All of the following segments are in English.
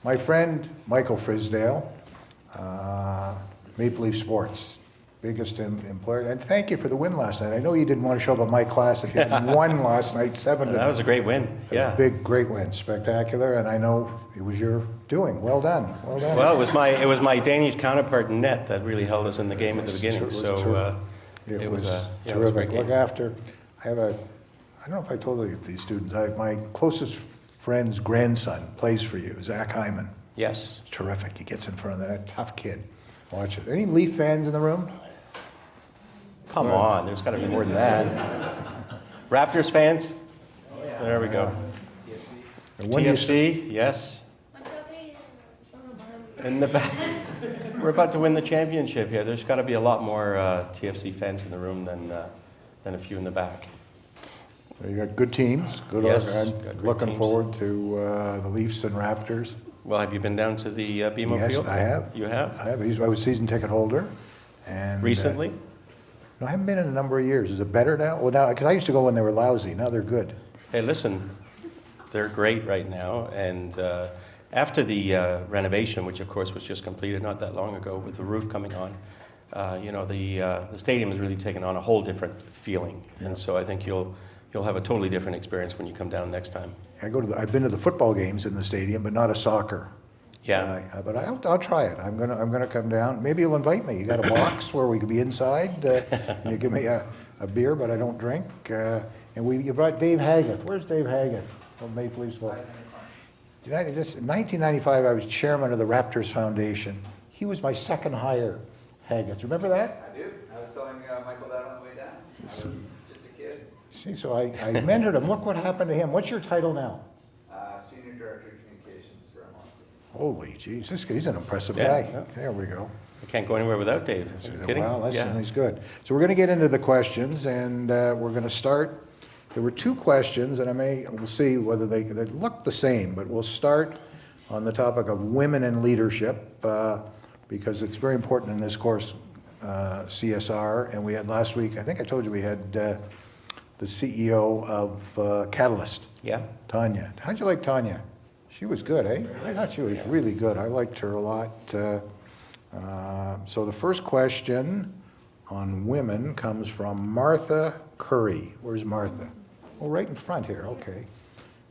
My friend Michael Friisdahl, Maple Leaf Sports, biggest employer. And thank you for the win last night. I know you didn't want to show up in my class if you had won last night, 7-0. That was a great win. Yeah. Big, great win, spectacular. And I know it was your doing. Well done. Well done. Well, it was my Danish counterpart net that really held us in the game at the beginning. It was terrific. Look after. I don't know if I told you these students. My closest friend's grandson plays for you, Zach Hyman. Yes. It's terrific. He gets in front of that tough kid. Watch it. Any Leaf fans in the room? Come on, there's got to be more than that. Raptors fans? Oh, yeah. There we go. TFC, yes. In the back. We're about to win the championship here. There's got to be a lot more TFC fans in the room than a few in the back. So you got good teams. Good. Yes, I'm looking forward to the Leafs and Raptors. Well, have you been down to the BMO Field? Yes, I have. You have? I have. I was a season ticket holder. And recently? No, I haven't been in a number of years. Is it better now? Well, now, because I used to go when they were lousy. Now they're good. Hey, listen, they're great right now. And after the renovation, which of course was just completed not that long ago with the roof coming on, the stadium has really taken on a whole different feeling. And so I think you'll have a totally different experience when you come down next time. I've been to the football games in the stadium, but not a soccer. Yeah. But I'll try it. I'm gonna come down. Maybe you'll invite me. You got a box where we could be inside. You give me a beer, but I don't drink. And you brought Dave Haggith. Where's Dave Haggith from Maple Leafs? In 1995, I was chairman of the Raptors Foundation. He was my second hire, Haggith. Remember that? I do. I was telling Michael that on the way down. I was just a kid. See, so I mentored him. Look what happened to him. What's your title now? Senior Director of Communications for MLC. Holy jeez, he's an impressive guy. Yeah. There we go. I can't go anywhere without Dave. Are you kidding? Well, listen, Yeah. he's good. So we're going to get into the questions, and we're going to start. There were two questions, and we'll see whether they look the same, but we'll start on the topic of women in leadership, because it's very important in this course, CSR. And we had last week, I think I told you we had the CEO of Catalyst. Yeah. Tanya. How'd you like Tanya? She was good, eh? I thought she was really good. I liked her a lot. So the first question on women comes from Martha Curry. Where's Martha? Oh, right in front here. Okay.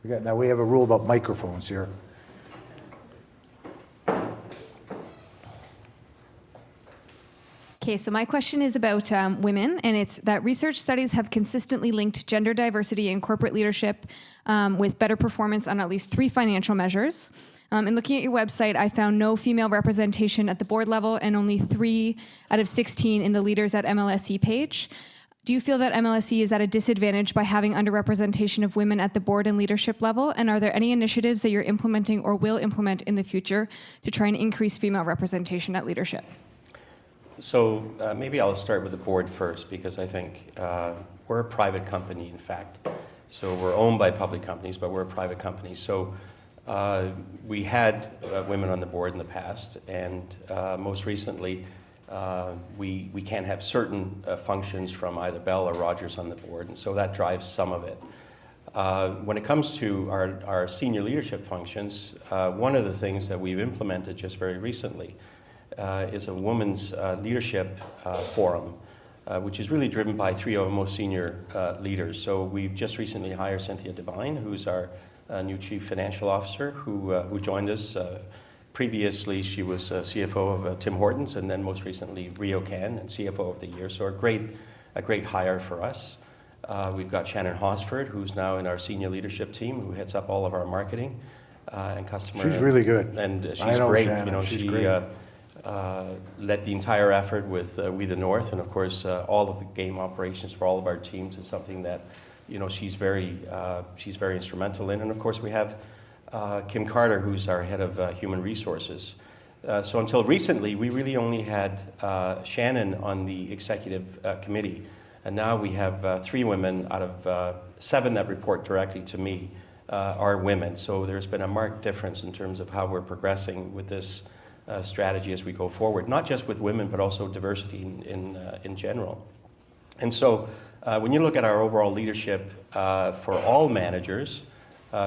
Now we have a rule about microphones here. Okay, so my question is about women, and it's that research studies have consistently linked gender diversity in corporate leadership with better performance on at least 3 financial measures. And looking at your website, I found no female representation at the board level and only 3 out of 16 in the Leaders at MLSE page. Do you feel that MLSE is at a disadvantage by having underrepresentation of women at the board and leadership level? And are there any initiatives that you're implementing or will implement in the future to try and increase female representation at leadership? So maybe I'll start with the board first, because I think we're a private company, in fact. So we're owned by public companies, but we're a private company. So we had women on the board in the past, and most recently we can't have certain functions from either Bell or Rogers on the board, and so that drives some of it. When it comes to our senior leadership functions, one of the things that we've implemented just very recently is a women's leadership forum, which is really driven by 3 of our most senior leaders. So we've just recently hired Cynthia Devine, who's our new Chief Financial Officer, who joined us. Previously, she was CFO of Tim Hortons, and then most recently RioCan and CFO of the Year. So a great hire for us. We've got Shannon Hosford, who's now in our senior leadership team, who heads up all of our marketing and customer. She's really good. And she's I know great. Shannon. She's She great. led the entire effort with We the North, and of course all of the game operations for all of our teams is something that she's very instrumental in. And of course we have Kim Carter, who's our head of human resources. So until recently we really only had Shannon on the executive committee, and now we have 3 women out of 7 that report directly to me are women. So there's been a marked difference in terms of how we're progressing with this strategy as we go forward, not just with women, but also diversity in general. And so when you look at our overall leadership for all managers,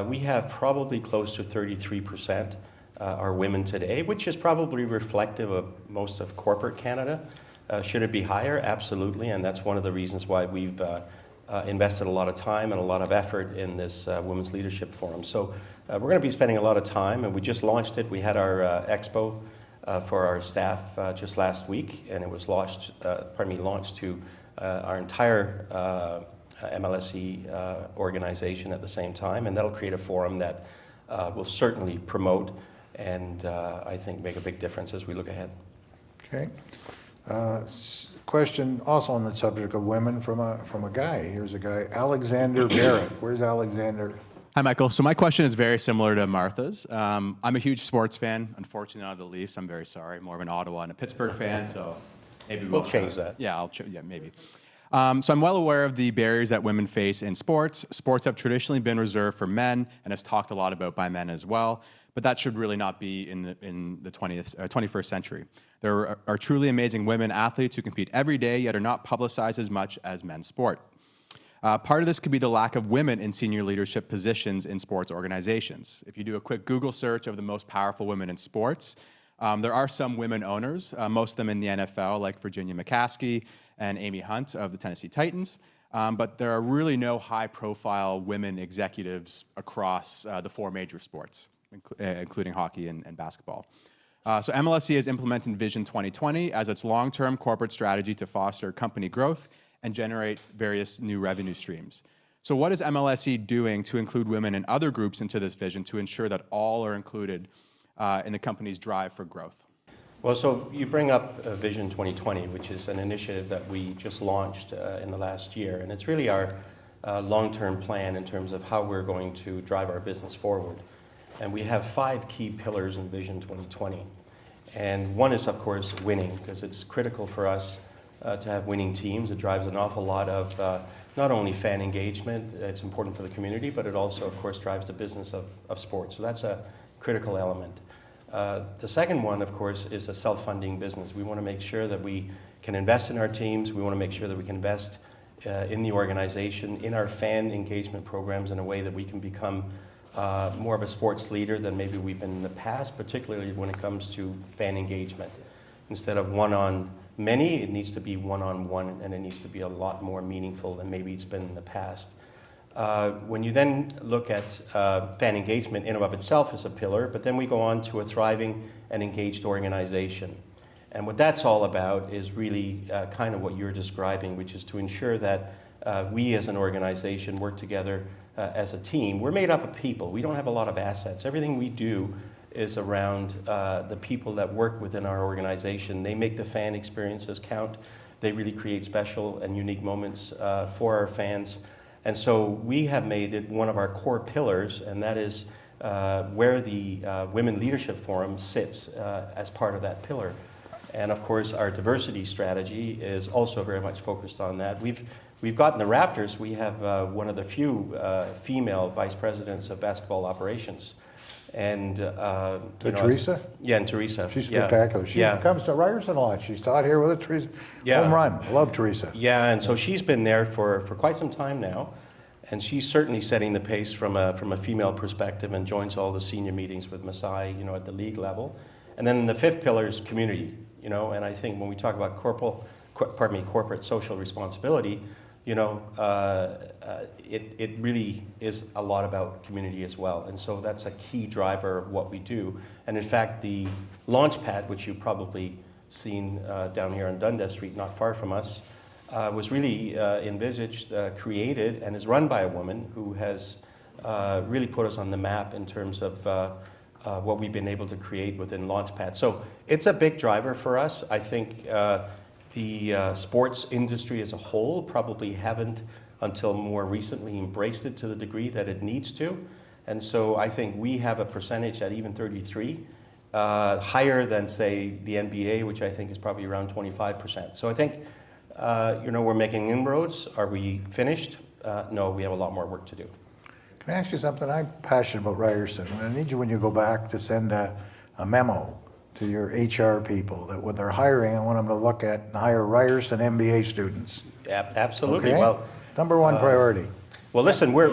we have probably close to 33% are women today, which is probably reflective of most of corporate Canada. Should it be higher? Absolutely, and that's one of the reasons why we've invested a lot of time and a lot of effort in this Women's Leadership Forum. So we're going to be spending a lot of time, and we just launched it. We had our expo for our staff just last week, and it was launched to our entire MLSE organization at the same time, and that'll create a forum that will certainly promote and I think make a big difference as we look ahead. Okay. Question also on the subject of women from a guy. Here's a guy, Alexander Barrett. Where's Alexander? Hi, Michael. So my question is very similar to Martha's. I'm a huge sports fan. Unfortunately, not of the Leafs. I'm very sorry. More of an Ottawa and a Pittsburgh fan. So maybe We'll change that. Yeah, maybe. So I'm well aware of the barriers that women face in sports. Sports have traditionally been reserved for men and is talked a lot about by men as well. But that should really not be in the 21st century. There are truly amazing women athletes who compete every day, yet are not publicized as much as men's sport. Part of this could be the lack of women in senior leadership positions in sports organizations. If you do a quick Google search of the most powerful women in sports, there are some women owners, most of them in the NFL, like Virginia McCaskey and Amy Hunt of the Tennessee Titans. But there are really no high-profile women executives across the four major sports, including hockey and basketball. So MLSE has implemented Vision 2020 as its long-term corporate strategy to foster company growth and generate various new revenue streams. So what is MLSE doing to include women and other groups into this vision to ensure that all are included in the company's drive for growth? Well, so you bring up Vision 2020, which is an initiative that we just launched in the last year, and it's really our long-term plan in terms of how we're going to drive our business forward. And we have 5 key pillars in Vision 2020. And one is, of course, winning, because it's critical for us to have winning teams. It drives an awful lot of not only fan engagement, it's important for the community, but it also, of course, drives the business of sports. So that's a critical element. The second one, of course, is a self-funding business. We want to make sure that we can invest in our teams. We want to make sure that we can invest in the organization, in our fan engagement programs in a way that we can become more of a sports leader than maybe we've been in the past, particularly when it comes to fan engagement. Instead of one-on-many, it needs to be one-on-one, and it needs to be a lot more meaningful than maybe it's been in the past. When you then look at fan engagement in and of itself as a pillar, but then we go on to a thriving and engaged organization. And what that's all about is really kind of what you're describing, which is to ensure that we as an organization work together as a team. We're made up of people. We don't have a lot of assets. Everything we do is around the people that work within our organization. They make the fan experiences count. They really create special and unique moments for our fans. And so we have made it one of our core pillars, and that is where the Women Leadership Forum sits as part of that pillar. And of course, our diversity strategy is also very much focused on that. We've got in the Raptors, we have one of the few female vice presidents of basketball operations. And Teresa? Yeah, and Teresa. She's spectacular. She comes to Ryerson a lot. She's taught here with a Teresa. Yeah. Home run. Love Teresa. Yeah, and so she's been there for quite some time now, and she's certainly setting the pace from a female perspective and joins all the senior meetings with Masai, at the league level. And then the fifth pillar is community, and I think when we talk about corporate social responsibility, it really is a lot about community as well. And so that's a key driver of what we do. And in fact, the launch pad, which you've probably seen down here on Dundas Street, not far from us, was really envisaged, created, and is run by a woman who has really put us on the map in terms of what we've been able to create within Launchpad. So it's a big driver for us. I think the sports industry as a whole probably haven't until more recently embraced it to the degree that it needs to. And so I think we have a percentage at even 33, higher than, say, the NBA, which I think is probably around 25%. So I think, we're making inroads. Are we finished? No, we have a lot more work to do. Can I ask you something? I'm passionate about Ryerson. I need you when you go back to send a memo to your HR people that when they're hiring, I want them to look at and hire Ryerson MBA students. Absolutely. Okay? Well, number one priority. Well, listen, we're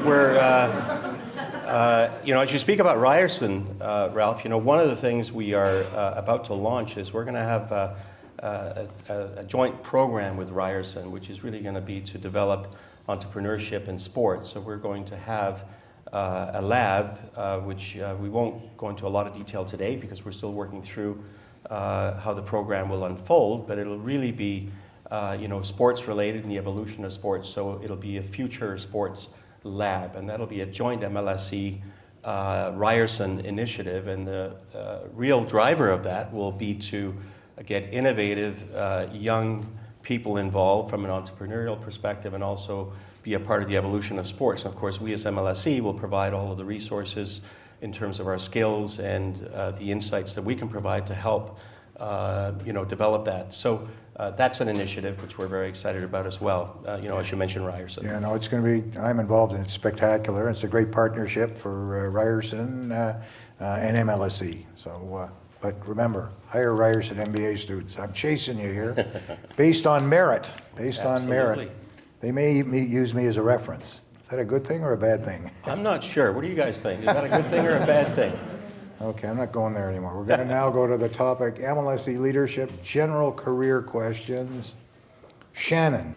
As you speak about Ryerson, Ralph, one of the things we are about to launch is we're going to have a joint program with Ryerson, which is really going to be to develop entrepreneurship in sports. So we're going to have a lab, which we won't go into a lot of detail today because we're still working through how the program will unfold, but it'll really be sports related and the evolution of sports. So it'll be a future sports lab, and that'll be a joint MLSE Ryerson initiative. And the real driver of that will be to get innovative young people involved from an entrepreneurial perspective and also be a part of the evolution of sports. And of course, we as MLSE will provide all of the resources in terms of our skills and the insights that we can provide to help develop that. So that's an initiative which we're very excited about as well, as you mentioned, Ryerson. Yeah, no, it's going to be, I'm involved in it, spectacular. It's a great partnership for Ryerson and MLSE. So, but remember, hire Ryerson MBA students. I'm chasing you here. Based on merit, Absolutely. They may use me as a reference. Is that a good thing or a bad thing? I'm not sure. What do you guys think? Is that a good thing or a bad thing? Okay, I'm not going there anymore. We're going to now go to the topic, MLSE leadership, general career questions. Shannon.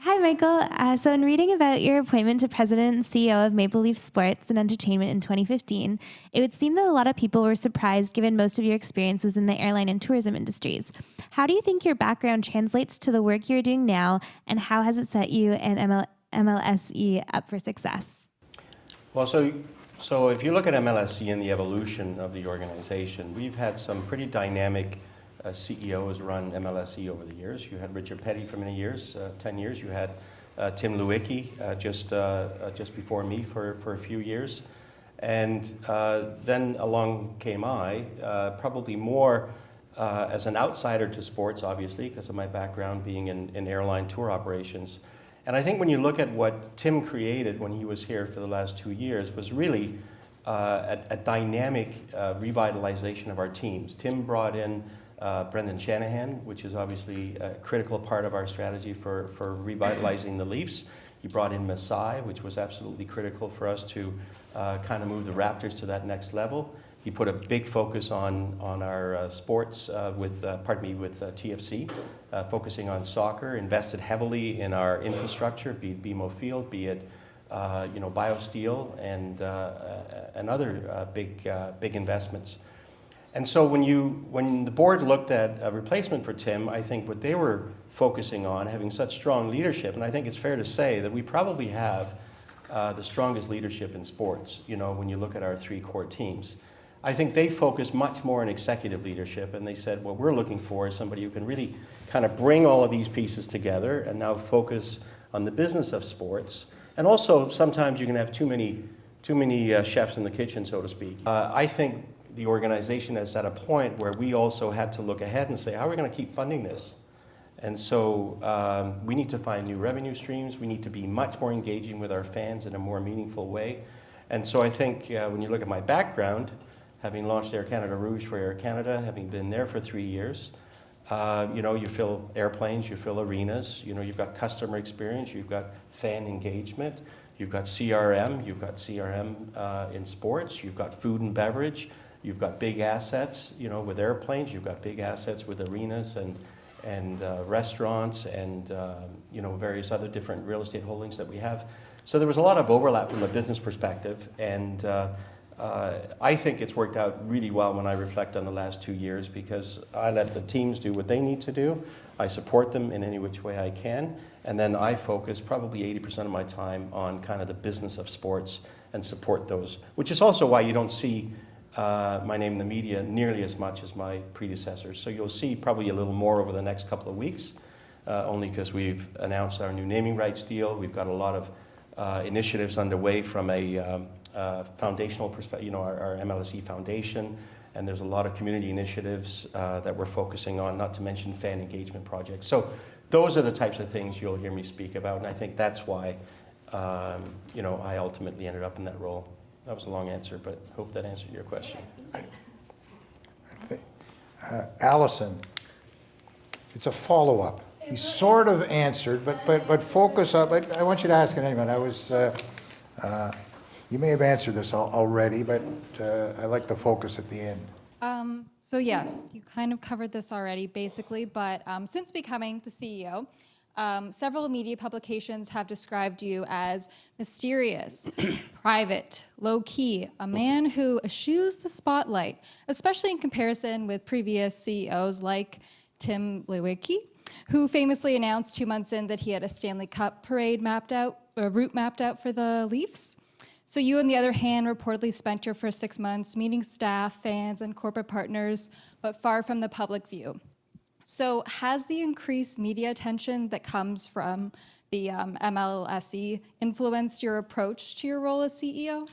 Hi, Michael. So in reading about your appointment to president and CEO of Maple Leaf Sports and Entertainment in 2015, it would seem that a lot of people were surprised given most of your experience was in the airline and tourism industries. How do you think your background translates to the work you're doing now, and how has it set you and MLSE up for success? Well, so if you look at MLSE and the evolution of the organization, we've had some pretty dynamic CEOs run MLSE over the years. You had Richard Petty for many years, 10 years. You had Tim Lewicki just before me for a few years. And then along came I, probably more as an outsider to sports, obviously, because of my background being in airline tour operations. And I think when you look at what Tim created when he was here for the last 2 years was really a dynamic revitalization of our teams. Tim brought in Brendan Shanahan, which is obviously a critical part of our strategy for revitalizing the Leafs. He brought in Masai, which was absolutely critical for us to kind of move the Raptors to that next level. He put a big focus on our sports with TFC, focusing on soccer, invested heavily in our infrastructure, be it BMO Field, be it BioSteel, and other big investments. And so when the board looked at a replacement for Tim, I think what they were focusing on, having such strong leadership, and I think it's fair to say that we probably have the strongest leadership in sports, when you look at our 3 core teams. I think they focus much more on executive leadership, and they said what we're looking for is somebody who can really kind of bring all of these pieces together and now focus on the business of sports. And also, sometimes you can have too many chefs in the kitchen, so to speak. I think the organization is at a point where we also had to look ahead and say, how are we going to keep funding this? And so we need to find new revenue streams. We need to be much more engaging with our fans in a more meaningful way. And so I think when you look at my background, having launched Air Canada Rouge for Air Canada, having been there for 3 years, you fill airplanes, you fill arenas, you've got customer experience, you've got fan engagement, you've got CRM, in sports, you've got food and beverage, you've got big assets, with airplanes, you've got big assets with arenas and restaurants and, various other different real estate holdings that we have. So there was a lot of overlap from a business perspective, and I think it's worked out really well when I reflect on the last 2 years because I let the teams do what they need to do. I support them in any which way I can, and then I focus probably 80% of my time on kind of the business of sports and support those, which is also why you don't see my name in the media nearly as much as my predecessors. So you'll see probably a little more over the next couple of weeks, only because we've announced our new naming rights deal. We've got a lot of initiatives underway from a foundational perspective, our MLSE Foundation, and there's a lot of community initiatives that we're focusing on, not to mention fan engagement projects. So those are the types of things you'll hear me speak about, and I think that's why, I ultimately ended up in that role. That was a long answer, but hope that answered your question. Allison, it's a follow-up. He sort of answered, but focus up. I want you to ask it anyway. You may have answered this already, but I like the focus at the end. So yeah, you kind of covered this already, basically, but since becoming the CEO, several media publications have described you as mysterious, private, low-key, a man who eschews the spotlight, especially in comparison with previous CEOs like Tim Lewicki, who famously announced 2 months in that he had a Stanley Cup parade route mapped out for the Leafs. So you, on the other hand, reportedly spent your first 6 months meeting staff, fans, and corporate partners, but far from the public view. So has the increased media attention that comes from the MLSE influenced your approach to your role as CEO?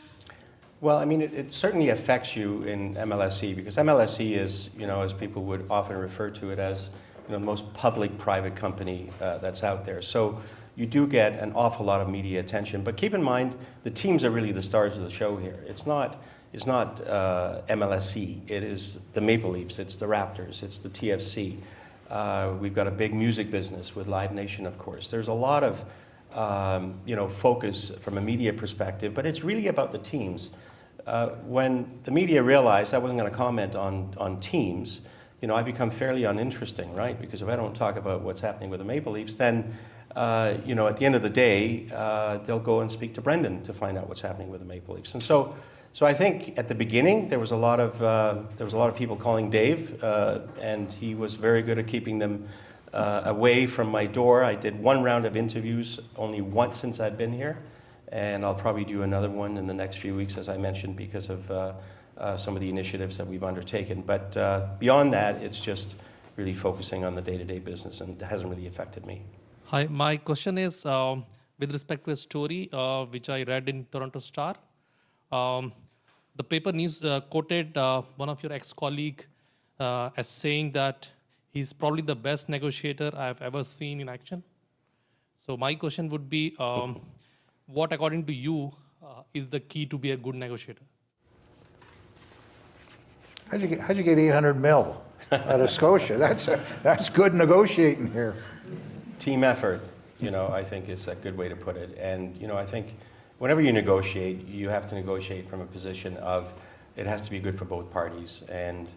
Well, I mean, it certainly affects you in MLSE because MLSE is, as people would often refer to it as, the most public-private company that's out there. So you do get an awful lot of media attention. But keep in mind, the teams are really the stars of the show here. It's not MLSE. It is the Maple Leafs. It's the Raptors. It's the TFC. We've got a big music business with Live Nation, of course. There's a lot of focus from a media perspective, but it's really about the teams. When the media realized I wasn't going to comment on teams, I become fairly uninteresting, right? Because if I don't talk about what's happening with the Maple Leafs, then at the end of the day, they'll go and speak to Brendan to find out what's happening with the Maple Leafs. And so I think at the beginning there was a lot of people calling Dave, and he was very good at keeping them away from my door. I did one round of interviews only once since I've been here, and I'll probably do another one in the next few weeks, as I mentioned, because of some of the initiatives that we've undertaken. But beyond that, it's just really focusing on the day-to-day business, and it hasn't really affected me. Hi, my question is with respect to a story which I read in Toronto Star. The paper news quoted one of your ex-colleague as saying that he's probably the best negotiator I've ever seen in action. So my question would be, what according to you is the key to be a good negotiator? How'd you get 800 mil out of Scotia? That's good negotiating here. Team effort, I think is a good way to put it. And, I think whenever you negotiate, you have to negotiate from a position of it has to be good for both parties. And,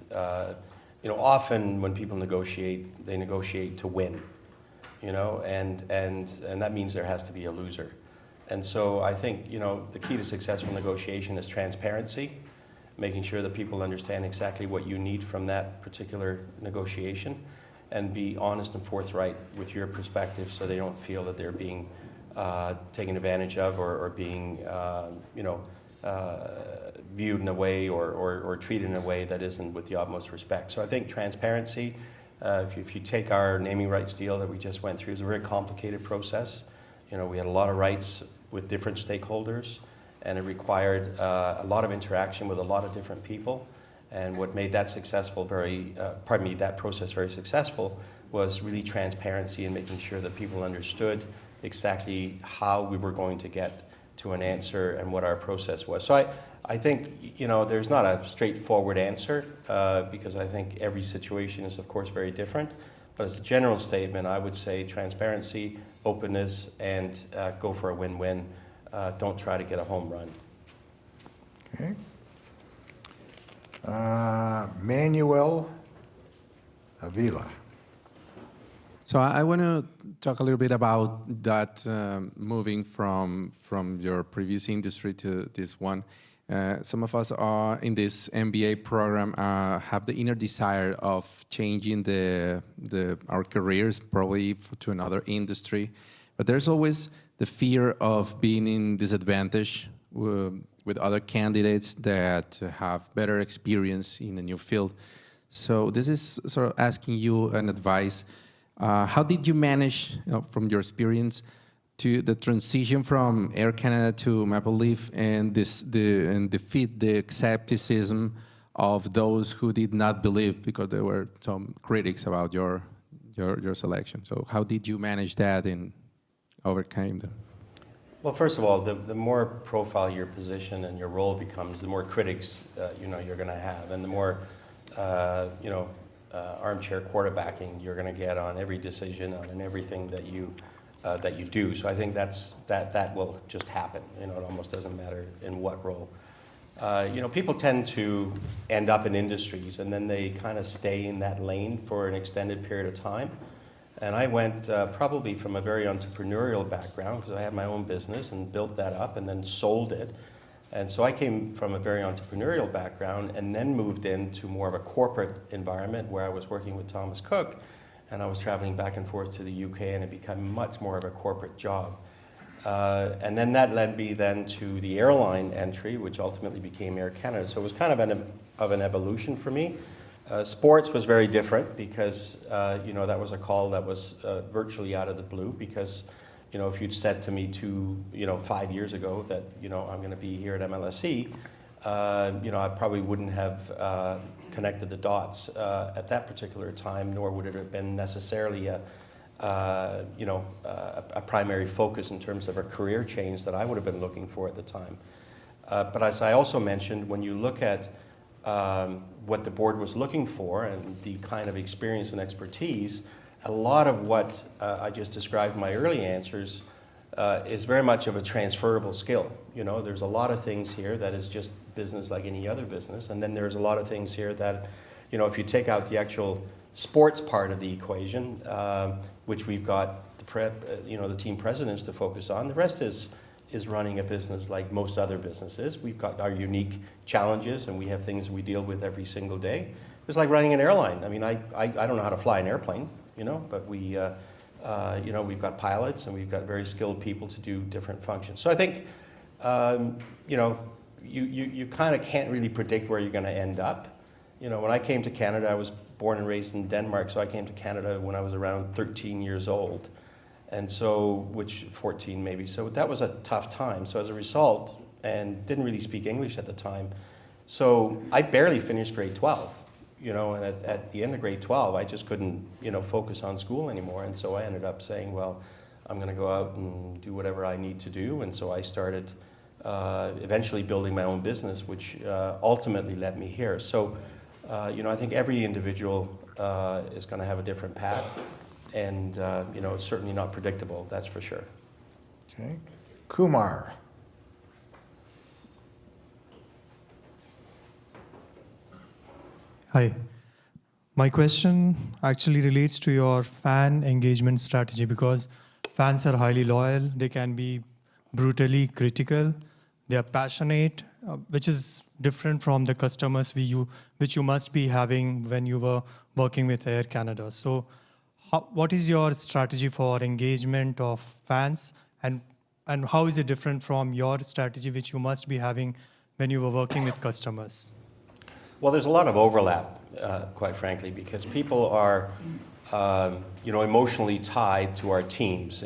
often when people negotiate, they negotiate to win, and that means there has to be a loser. And so I think, the key to successful negotiation is transparency, making sure that people understand exactly what you need from that particular negotiation, and be honest and forthright with your perspective so they don't feel that they're being taken advantage of or being viewed in a way or treated in a way that isn't with the utmost respect. So I think transparency, if you take our naming rights deal that we just went through, is a very complicated process. We had a lot of rights with different stakeholders, and it required a lot of interaction with a lot of different people. And what made that that process very successful was really transparency and making sure that people understood exactly how we were going to get to an answer and what our process was. So I think, there's not a straightforward answer because I think every situation is, of course, very different. But as a general statement, I would say transparency, openness, and go for a win-win. Don't try to get a home run. Okay. Manuel Avila. So I want to talk a little bit about that moving from your previous industry to this one. Some of us are in this MBA program have the inner desire of changing our careers probably to another industry, but there's always the fear of being in disadvantage with other candidates that have better experience in a new field. So this is sort of asking you an advice. How did you manage, from your experience, to the transition from Air Canada to Maple Leaf and defeat the skepticism of those who did not believe, because there were some critics about your selection. So how did you manage that and overcame them? Well, first of all, the more profile your position and your role becomes, the more critics you're going to have, and the more armchair quarterbacking you're going to get on every decision, on everything that you that you do. So I think that will just happen. It almost doesn't matter in what role. People tend to end up in industries and then they kind of stay in that lane for an extended period of time. And I went probably from a very entrepreneurial background because I had my own business and built that up and then sold it. And so I came from a very entrepreneurial background and then moved into more of a corporate environment where I was working with Thomas Cook and I was traveling back and forth to the UK and it became much more of a corporate job. And then that led me then to the airline entry, which ultimately became Air Canada. So it was kind of an evolution for me. Sports was very different because, that was a call that was virtually out of the blue because, if you'd said to me 5 years ago that, I'm going to be here at MLSE, I probably wouldn't have connected the dots at that particular time, nor would it have been necessarily a primary focus in terms of a career change that I would have been looking for at the time. But as I also mentioned, when you look at what the board was looking for and the kind of experience and expertise, a lot of what I just described in my early answers is very much of a transferable skill. There's a lot of things here that is just business like any other business, and then there's a lot of things here that, if you take out the actual sports part of the equation, which we've got the team presidents to focus on, the rest is running a business like most other businesses. We've got our unique challenges and we have things we deal with every single day. It's like running an airline. I mean, I don't know how to fly an airplane, but we've got pilots and we've got very skilled people to do different functions. So I think, you kind of can't really predict where you're going to end up. When I came to Canada, I was born and raised in Denmark, so I came to Canada when I was around 13 years old. And so, 14 maybe, so that was a tough time. So as a result, and didn't really speak English at the time, so I barely finished grade 12, and at the end of grade 12, I just couldn't, focus on school anymore. And so I ended up saying, well, I'm going to go out and do whatever I need to do. And so I started eventually building my own business, which ultimately led me here. So, I think every individual is going to have a different path. And, it's certainly not predictable, that's for sure. Okay. Kumar. Hi. My question actually relates to your fan engagement strategy because fans are highly loyal, they can be brutally critical, they are passionate, which is different from the customers which you must be having when you were working with Air Canada. So what is your strategy for engagement of fans and how is it different from your strategy which you must be having when you were working with customers? Well, there's a lot of overlap, quite frankly, because people are, emotionally tied to our teams.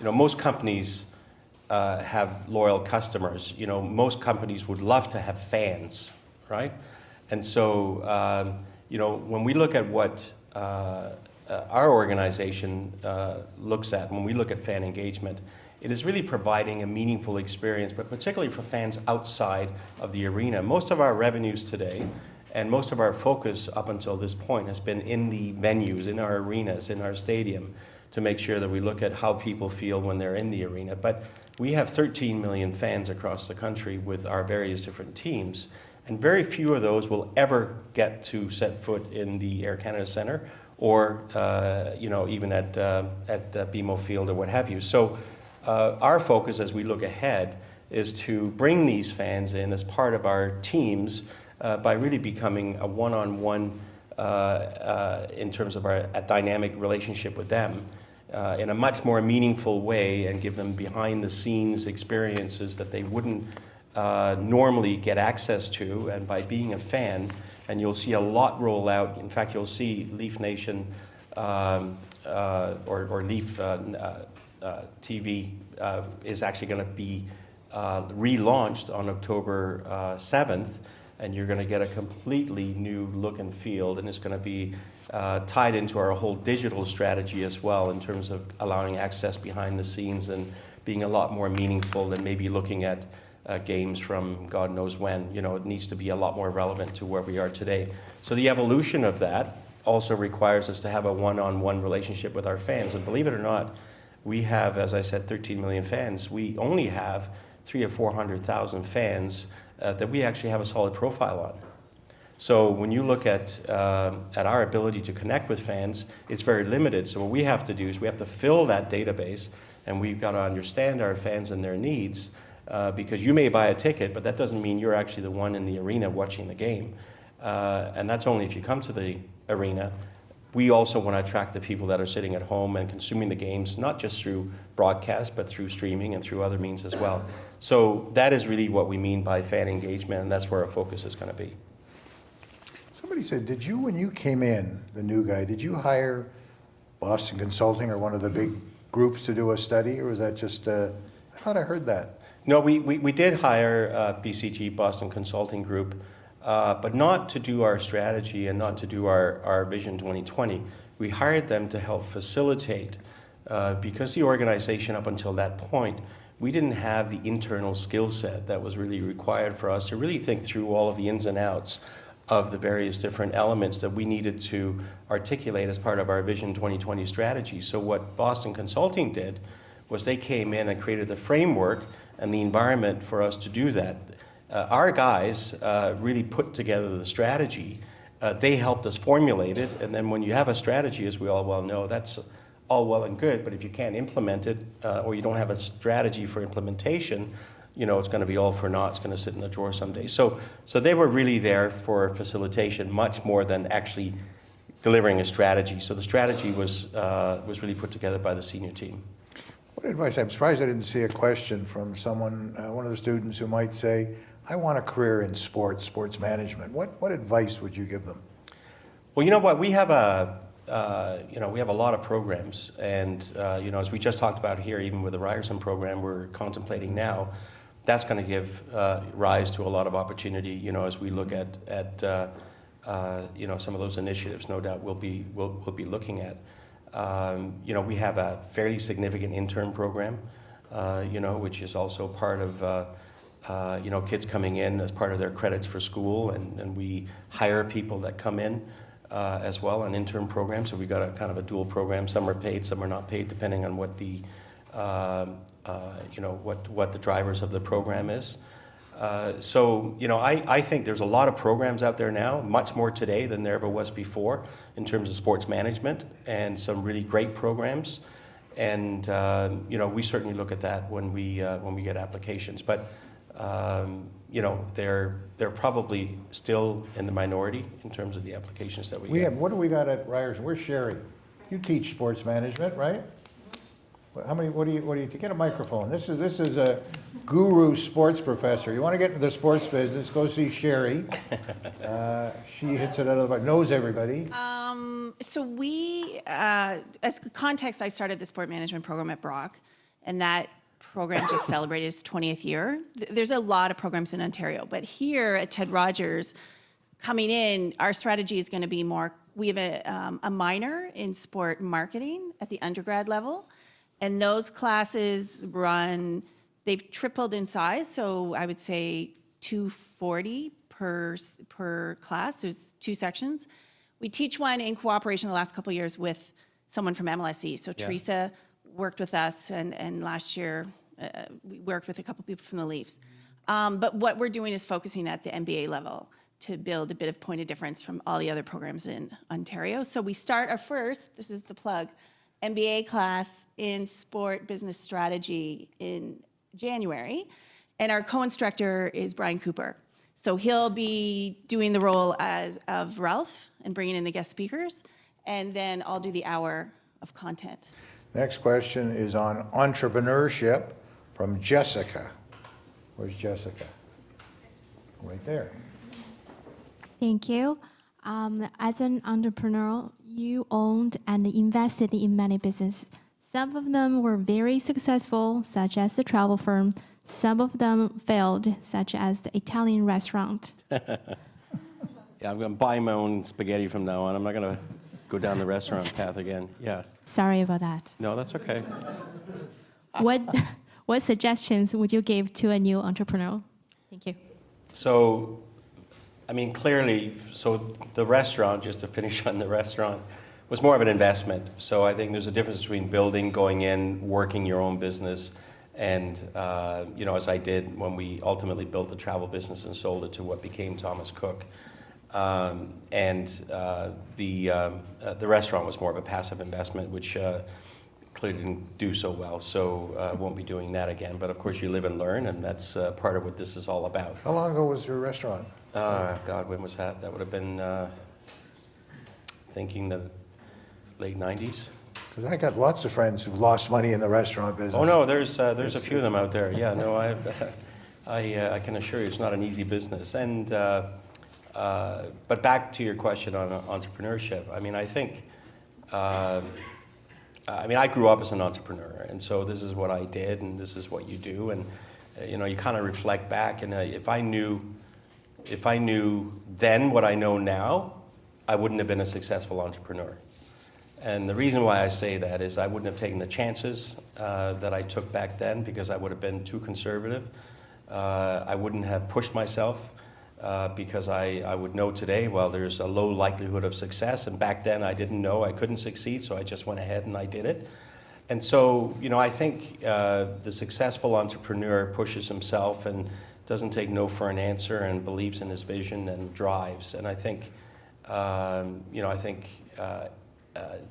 Most companies have loyal customers. Most companies would love to have fans, right? And so, when we look at what our organization looks at, when we look at fan engagement, it is really providing a meaningful experience, but particularly for fans outside of the arena. Most of our revenues today and most of our focus up until this point has been in the venues, in our arenas, in our stadium, to make sure that we look at how people feel when they're in the arena. But we have 13 million fans across the country with our various different teams, and very few of those will ever get to set foot in the Air Canada Centre or even at BMO Field or what have you. So our focus as we look ahead is to bring these fans in as part of our teams by really becoming a one-on-one in terms of a dynamic relationship with them in a much more meaningful way and give them behind-the-scenes experiences that they wouldn't normally get access to. And by being a fan, and you'll see a lot roll out. In fact, you'll see Leaf Nation or Leaf TV is actually going to be relaunched on October 7th, and you're going to get a completely new look and feel, and it's going to be tied into our whole digital strategy as well in terms of allowing access behind the scenes and being a lot more meaningful than maybe looking at games from God knows when. It needs to be a lot more relevant to where we are today. So the evolution of that also requires us to have a one-on-one relationship with our fans. And believe it or not, We have, as I said, 13 million fans. We only have 300,000 or 400,000 fans that we actually have a solid profile on. So when you look at our ability to connect with fans, it's very limited. So what we have to do is we have to fill that database, and we've got to understand our fans and their needs, because you may buy a ticket, but that doesn't mean you're actually the one in the arena watching the game. And that's only if you come to the arena. We also want to attract the people that are sitting at home and consuming the games, not just through broadcast, but through streaming and through other means as well. So that is really what we mean by fan engagement, and that's where our focus is going to be. Somebody said, did you, when you came in, the new guy, did you hire Boston Consulting or one of the big groups to do a study, or was that just, I thought I heard that. No, we did hire BCG, Boston Consulting Group, but not to do our strategy and not to do our Vision 2020. We hired them to help facilitate, because the organization up until that point, we didn't have the internal skill set that was really required for us to really think through all of the ins and outs of the various different elements that we needed to articulate as part of our Vision 2020 strategy. So what Boston Consulting did was they came in and created the framework and the environment for us to do that. Our guys really put together the strategy. They helped us formulate it, and then when you have a strategy, as we all well know, that's all well and good, but if you can't implement it, or you don't have a strategy for implementation, you know, it's going to be all for naught. It's going to sit in the drawer someday. So they were really there for facilitation much more than actually delivering a strategy. So the strategy was really put together by the senior team. What advice, I'm surprised I didn't see a question from someone, one of the students who might say, I want a career in sports management. What advice would you give them? Well, you know what, we have we have a lot of programs, and as we just talked about here, even with the Ryerson program we're contemplating now, that's going to give rise to a lot of opportunity. As we look at some of those initiatives, no doubt we'll be looking at. We have a fairly significant intern program, which is also part of kids coming in as part of their credits for school, and we hire people that come in as well, an intern program. So we've got a kind of a dual program. Some are paid, some are not paid, depending on what the what the drivers of the program is. I think there's a lot of programs out there now, much more today than there ever was before in terms of sports management, and some really great programs. And we certainly look at that when we get applications. But they're probably still in the minority in terms of the applications that we get. What do we got at Ryerson? Where's Sherry? You teach sports management, right? How many? What do you get a microphone? This is a guru sports professor. You want to get into the sports business? Go see Sherry. She hits it out of the park. Knows everybody. So we, as context, I started the sport management program at Brock, and that program just celebrated its 20th year. There's a lot of programs in Ontario, but here at Ted Rogers, coming in, our strategy is going to be more. We have a minor in sport marketing at the undergrad level. And those classes they've tripled in size, so I would say 240 per class. There's 2 sections. We teach one in cooperation the last couple of years with someone from MLSE. So Teresa worked with us, and last year we worked with a couple people from the Leafs. But what we're doing is focusing at the MBA level to build a bit of point of difference from all the other programs in Ontario. So we start our first, this is the plug, MBA class in sport business strategy in January, and our co-instructor is Brian Cooper. So he'll be doing the role of Ralph and bringing in the guest speakers, and then I'll do the hour of content. Next question is on entrepreneurship from Jessica. Where's Jessica? Right there. Thank you. As an entrepreneur, you owned and invested in many businesses. Some of them were very successful, such as the travel firm. Some of them failed, such as the Italian restaurant. Yeah, I'm going to buy my own spaghetti from now on. I'm not going to go down the restaurant path again. Yeah. Sorry about that. No, that's okay. What suggestions would you give to a new entrepreneur? Thank you. So, clearly, the restaurant, just to finish on the restaurant, was more of an investment. So I think there's a difference between building, going in, working your own business, and as I did when we ultimately built the travel business and sold it to what became Thomas Cook. The restaurant was more of a passive investment, which clearly didn't do so well. So won't be doing that again. But of course, you live and learn, and that's part of what this is all about. How long ago was your restaurant? God, when was that? That would have been thinking the late 90s. Because I got lots of friends who've lost money in the restaurant business. Oh no, there's a few of them out there. Yeah, no, I can assure you it's not an easy business. And but back to your question on entrepreneurship. I mean, I think. I grew up as an entrepreneur, and so this is what I did, and this is what you do, and you kind of reflect back. And if I knew then what I know now, I wouldn't have been a successful entrepreneur. And the reason why I say that is I wouldn't have taken the chances that I took back then because I would have been too conservative. I wouldn't have pushed myself because I would know today, well, there's a low likelihood of success. And back then I didn't know I couldn't succeed, so I just went ahead and I did it. And so, I think the successful entrepreneur pushes himself and doesn't take no for an answer and believes in his vision and drives. And I think,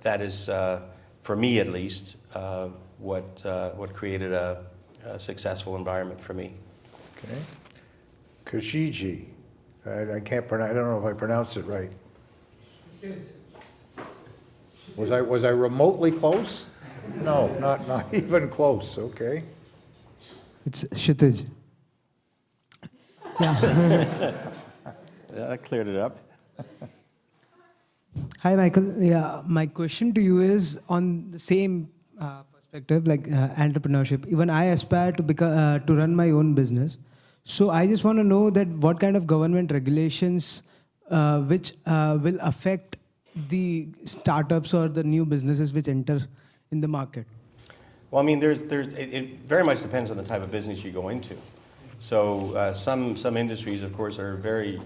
that is, for me at least, what created a successful environment for me. Okay. Kijiji. I can't pronounce. I don't know if I pronounced it right. Was I remotely close? No, not even close. Okay. It's Kshitij. Yeah. That cleared it up. Hi, Michael. Yeah, my question to you is on the same perspective, like entrepreneurship. Even I aspire to run my own business. So I just want to know that what kind of government regulations which will affect the startups or the new businesses which enter in the market. Well, I mean, it very much depends on the type of business you go into. So some industries, of course, are very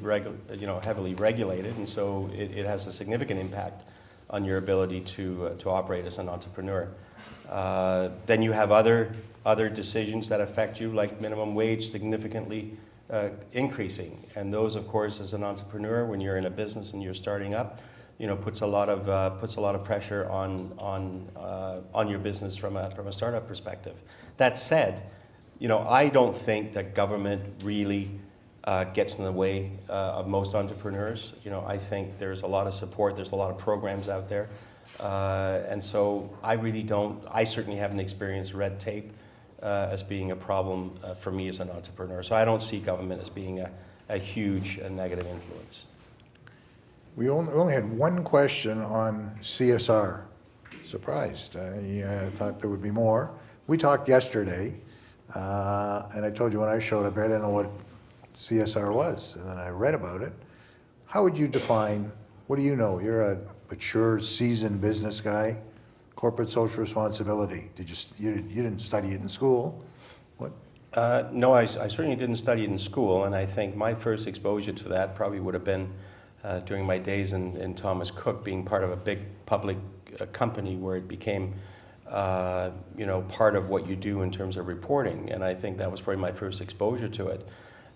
heavily regulated, and so it has a significant impact on your ability to operate as an entrepreneur. Then you have other decisions that affect you, like minimum wage significantly increasing, and those, of course, as an entrepreneur, when you're in a business and you're starting up, puts a lot of pressure on your business from a startup perspective. That said, I don't think that government really gets in the way of most entrepreneurs. I think there's a lot of support, there's a lot of programs out there. And so I certainly haven't experienced red tape as being a problem for me as an entrepreneur. So I don't see government as being a huge negative influence. We only had one question on CSR. Surprised. I thought there would be more. We talked yesterday, and I told you when I showed up here, I didn't know what CSR was, and then I read about it. How would you define, what do you know? You're a mature, seasoned business guy, corporate social responsibility. You didn't study it in school? What? No, I certainly didn't study it in school, and I think my first exposure to that probably would have been during my days in Thomas Cook, being part of a big public company where it became part of what you do in terms of reporting, and I think that was probably my first exposure to it.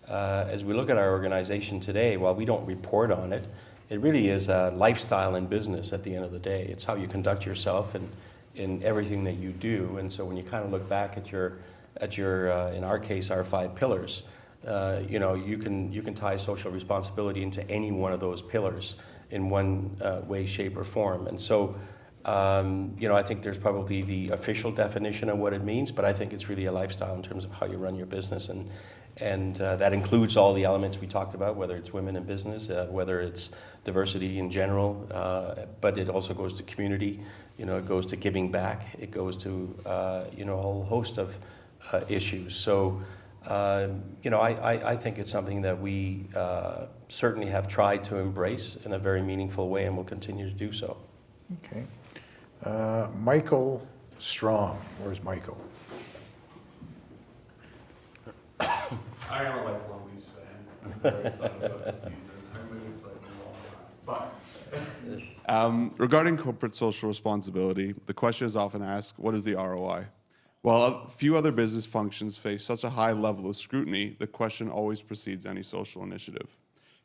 As we look at our organization today, while we don't report on it, it really is a lifestyle in business at the end of the day. It's how you conduct yourself in everything that you do. And so when you kind of look back at your in our case, our 5 pillars, you can tie social responsibility into any one of those pillars in one way, shape, or form. And so, I think there's probably the official definition of what it means, but I think it's really a lifestyle in terms of how you run your business. And that includes all the elements we talked about, whether it's women in business, whether it's diversity in general, but it also goes to community, it goes to giving back, it goes to, a whole host of issues. So, I think it's something that we certainly have tried to embrace in a very meaningful way and will continue to do so. Okay. Michael Strong. Where's Michael? I am a lifelong Leafs fan. I'm very excited about this season. I'm really excited a long time. Regarding corporate social responsibility, the question is often asked, what is the ROI? While a few other business functions face such a high level of scrutiny, the question always precedes any social initiative.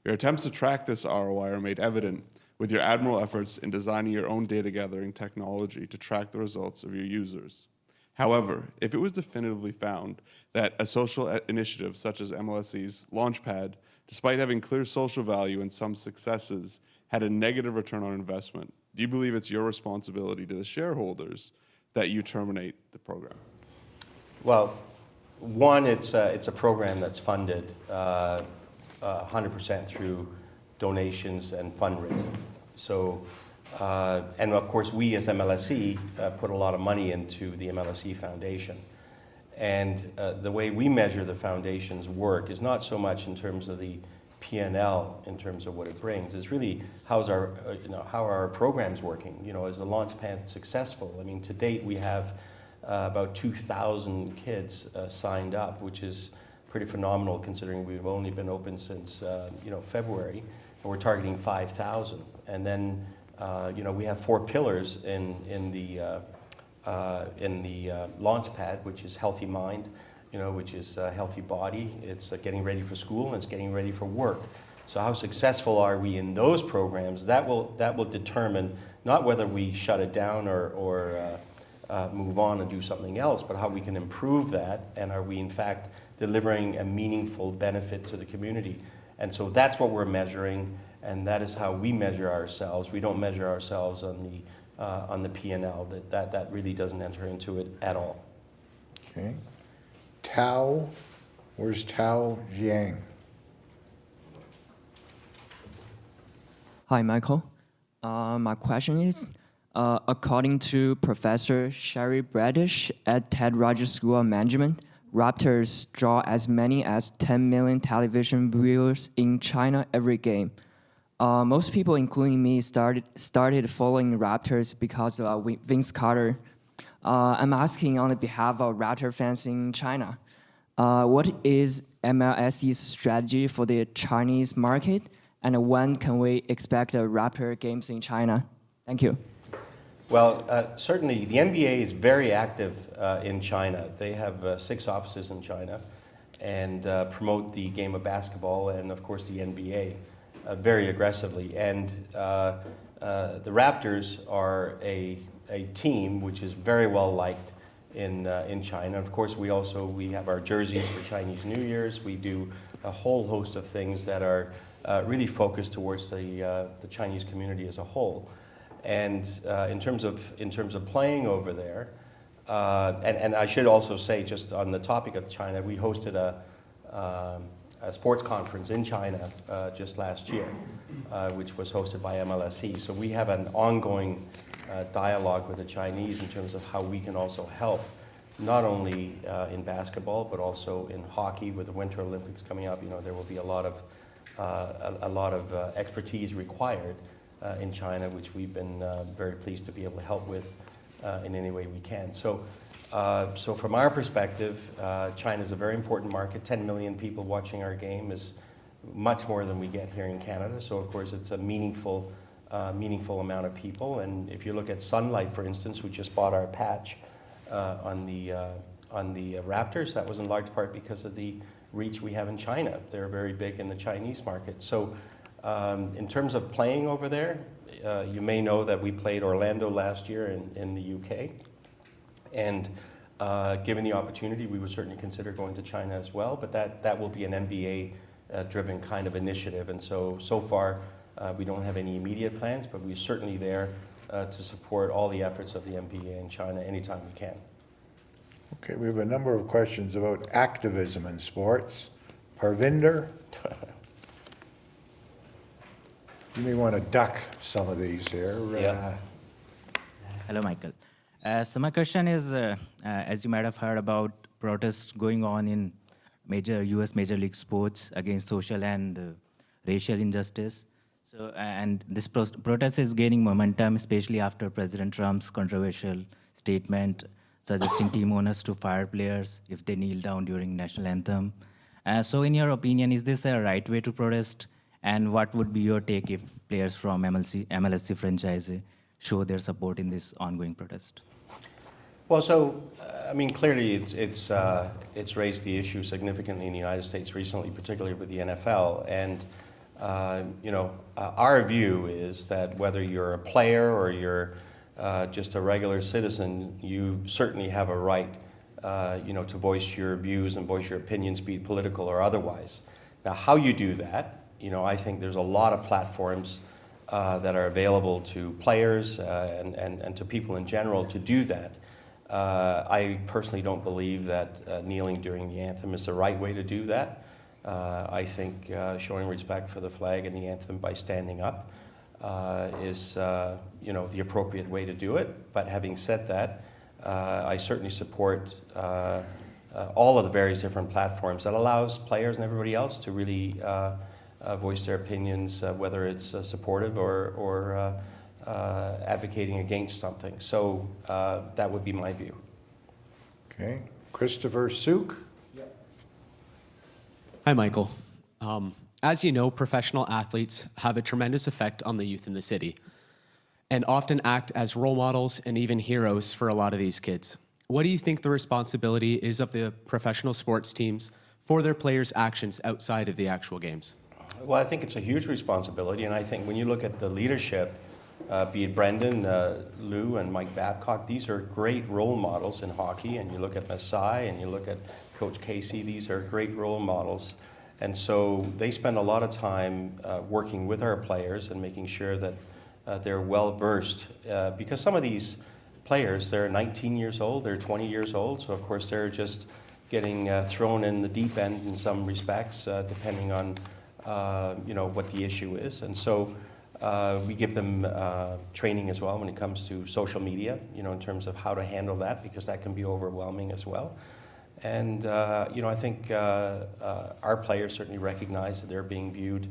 Your attempts to track this ROI are made evident with your admirable efforts in designing your own data gathering technology to track the results of your users. However, if it was definitively found that a social initiative such as MLSE's Launchpad, despite having clear social value and some successes, had a negative return on investment, do you believe it's your responsibility to the shareholders that you terminate the program? Well, one, it's a program that's funded 100% through donations and fundraising. So, and of course, we as MLSE put a lot of money into the MLSE Foundation. And the way we measure the foundation's work is not so much in terms of the P&L, in terms of what it brings. It's really how are our programs working? Is the Launchpad successful? I mean, to date, we have about 2,000 kids signed up, which is pretty phenomenal considering we've only been open since February, and we're targeting 5,000. And then we have 4 pillars in the Launchpad, which is healthy mind, which is a healthy body. It's getting ready for school, and it's getting ready for work. So how successful are we in those programs? That will determine not whether we shut it down or move on and do something else, but how we can improve that, and are we in fact delivering a meaningful benefit to the community. And so that's what we're measuring, and that is how we measure ourselves. We don't measure ourselves on the P&L. That really doesn't enter into it at all. Okay. Tao, where's Tao Jiang? Hi, Michael. My question is, according to Professor Sherry Bradish at Ted Rogers School of Management, Raptors draw as many as 10 million television viewers in China every game. Most people, including me, started following Raptors because of Vince Carter. I'm asking on the behalf of Raptor fans in China, what is MLSE's strategy for the Chinese market, and when can we expect Raptor games in China? Thank you. Well, certainly the NBA is very active in China. They have 6 offices in China and promote the game of basketball and, of course, the NBA very aggressively. And the Raptors are a team which is very well liked in China. Of course, we have our jerseys for Chinese New Year's. We do a whole host of things that are really focused towards the Chinese community as a whole. And in terms of playing over there, and I should also say, just on the topic of China, we hosted a sports conference in China just last year, which was hosted by MLSE. So we have an ongoing dialogue with the Chinese in terms of how we can also help, not only in basketball, but also in hockey with the Winter Olympics coming up. There will be a lot of expertise required in China, which we've been very pleased to be able to help with in any way we can. So from our perspective, China is a very important market. 10 million people watching our game is much more than we get here in Canada. So of course it's a meaningful amount of people. And if you look at Sun Life, for instance, who just bought our patch on the Raptors, that was in large part because of the reach we have in China. They're very big in the Chinese market. So in terms of playing over there, you may know that we played Orlando last year in the UK. And given the opportunity, we would certainly consider going to China as well, but that will be an MBA-driven kind of initiative. And so far, we don't have any immediate plans, but we're certainly there to support all the efforts of the MBA in China anytime we can. Okay, we have a number of questions about activism in sports. Parvinder? You may want to duck some of these here. Yeah. Hello, Michael. So my question is, as you might have heard about protests going on in U.S. Major League Sports against social and racial injustice. So, and this protest is gaining momentum, especially after President Trump's controversial statement suggesting team owners to fire players if they kneel down during national anthem. So in your opinion, is this a right way to protest? And what would be your take if players from MLSC franchise show their support in this ongoing protest? Well, so I mean, clearly it's raised the issue significantly in the United States recently, particularly with the NFL. And our view is that whether you're a player or you're just a regular citizen, you certainly have a right, to voice your views and voice your opinions, be it political or otherwise. Now, how you do that, I think there's a lot of platforms that are available to players and to people in general to do that. I personally don't believe that kneeling during the anthem is the right way to do that. I think showing respect for the flag and the anthem by standing up is the appropriate way to do it. But having said that, I certainly support all of the various different platforms that allows players and everybody else to really voice their opinions, whether it's supportive or advocating against something. So that would be my view. Okay. Christopher Suk? Hi, Michael. As you know, professional athletes have a tremendous effect on the youth in the city and often act as role models and even heroes for a lot of these kids. What do you think the responsibility is of the professional sports teams for their players' actions outside of the actual games? Well, I think it's a huge responsibility, and I think when you look at the leadership, be it Brendan, Lou, and Mike Babcock, these are great role models in hockey, and you look at Masai, and you look at Coach Casey, these are great role models. And so they spend a lot of time working with our players and making sure that they're well-versed, because some of these players, they're 19 years old, they're 20 years old, so of course they're just getting thrown in the deep end in some respects, depending on what the issue is. And so we give them training as well when it comes to social media, in terms of how to handle that, because that can be overwhelming as well. And I think our players certainly recognize that they're being viewed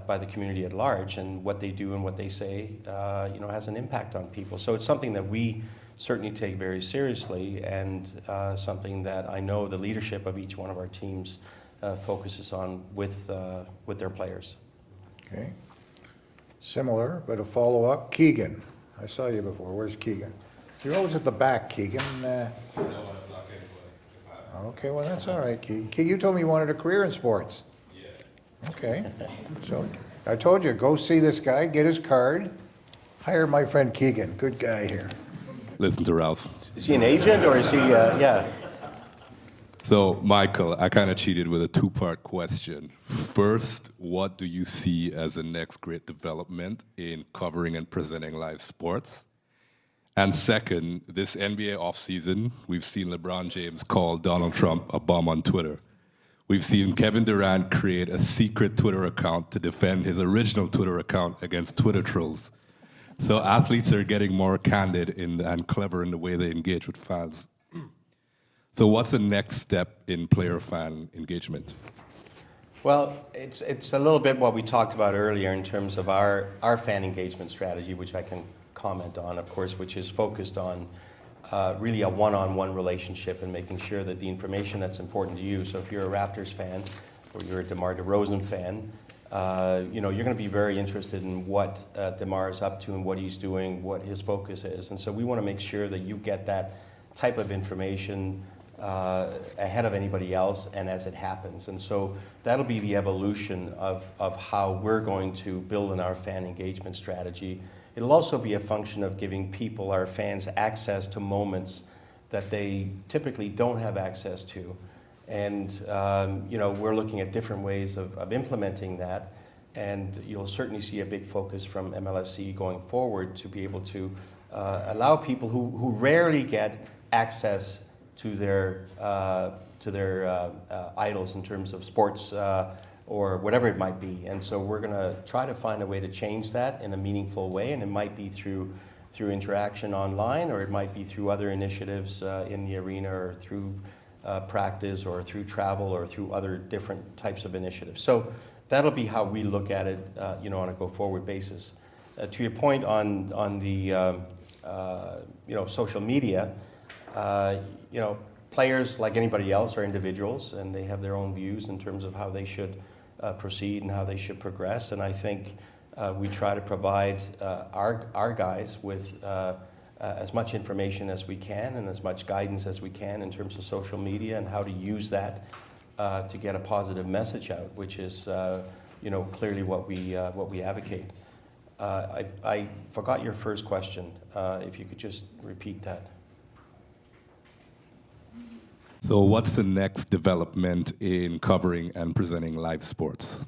by the community at large, and what they do and what they say, has an impact on people. So it's something that we certainly take very seriously, and something that I know the leadership of each one of our teams focuses on with their players. Okay. Similar, but a follow-up. Keegan, I saw you before. Where's Keegan? You're always at the back, Keegan. Okay, well, that's all right, Keegan. You told me you wanted a career in sports. Yeah. Okay. So I told you, go see this guy, get his card, hire my friend Keegan. Good guy here. Listen to Ralph. Is he an agent, or is he, yeah? So, Michael, I kind of cheated with a two-part question. First, what do you see as the next great development in covering and presenting live sports? And second, this NBA offseason, we've seen LeBron James call Donald Trump a bum on Twitter. We've seen Kevin Durant create a secret Twitter account to defend his original Twitter account against Twitter trolls. So athletes are getting more candid and clever in the way they engage with fans. So what's the next step in player-fan engagement? Well, it's a little bit what we talked about earlier in terms of our fan engagement strategy, which I can comment on, of course, which is focused on really a one-on-one relationship and making sure that the information that's important to you, so if you're a Raptors fan or you're a DeMar DeRozan fan, you're going to be very interested in what DeMar is up to and what he's doing, what his focus is. And so we want to make sure that you get that type of information ahead of anybody else and as it happens. And so that'll be the evolution of how we're going to build in our fan engagement strategy. It'll also be a function of giving people, our fans, access to moments that they typically don't have access to. And we're looking at different ways of implementing that. And you'll certainly see a big focus from MLSC going forward to be able to allow people who rarely get access to their idols in terms of sports or whatever it might be. And so we're going to try to find a way to change that in a meaningful way, and it might be through interaction online, or it might be through other initiatives in the arena, or through practice, or through travel, or through other different types of initiatives. So that'll be how we look at it, on a go-forward basis. To your point on the social media, players, like anybody else, are individuals, and they have their own views in terms of how they should proceed and how they should progress. And I think we try to provide our guys with as much information as we can and as much guidance as we can in terms of social media and how to use that to get a positive message out, which is clearly what we advocate. I forgot your first question. If you could just repeat that. So what's the next development in covering and presenting live sports?